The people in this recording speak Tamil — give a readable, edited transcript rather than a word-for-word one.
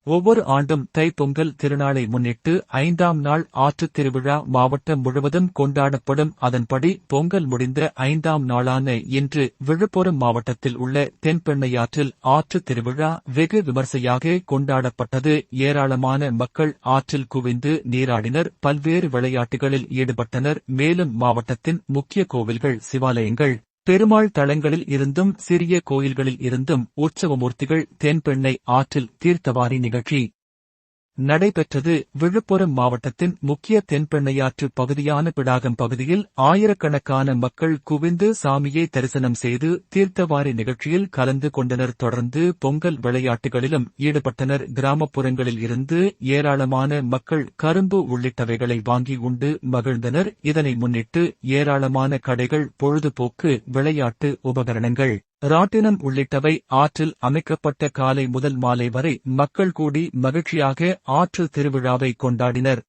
ஒவ்வொரு ஆண்டும் தை-பொங்கல் திருநாளை முன்னிட்டு 5ஆம் நாள் ஆற்றுத் திருவிழா மாவட்டம் முழுவதும் கொண்டாடப்படும். அதன்படி பொங்கல் முடிந்த 5ஆம் நாளான இன்று விழுப்புரம் மாவட்டத்தில் உள்ள தென்பெண்ணையாற்றில் ஆற்றுத் திருவிழா வெகு விமர்சையாக கொண்டாடப்பட்டது. ஏராளமான மக்கள் ஆற்றில் குவிந்து நீராடினர், பல்வேறு விளையாட்டுகளில் ஈடுபட்டனர். மேலும் மாவட்டத்தின் முக்கிய கோவில்கள், சிவாலயங்கள், பெருமாள் தலங்களில் இருந்தும் சிறிய கோயில்களில் இருந்தும் உற்சவமூர்த்திகள் தென்பெண்ணை ஆற்றில் தீர்த்தவாரி நிகழ்ச்சி நடைபெற்றது. விழுப்புரம் மாவட்டத்தின் முக்கிய தென்பெண்ணையாற்று பகுதியான பிடாகம் பகுதியில் ஆயிரக்கணக்கான மக்கள் குவிந்து சாமியை தரிசனம் செய்து தீர்த்தவாரி நிகழ்ச்சியில் கலந்து கொண்டனர். தொடர்ந்து பொங்கல் விளையாட்டுகளிலும் ஈடுபட்டனர். கிராமப்புறங்களில் இருந்து ஏராளமான மக்கள் கரும்பு உள்ளிட்டவைகளை வாங்கி உண்டு மகிழ்ந்தனர். இதனை முன்னிட்டு ஏராளமான கடைகள், பொழுதுபோக்கு விளையாட்டு உபகரணங்கள், ராட்டினம் உள்ளிட்டவை ஆற்றில் அமைக்கப்பட்ட. காலை முதல் மாலை வரை மக்கள் கூடி மகிழ்ச்சியாக ஆற்று திருவிழாவை கொண்டாடினர்.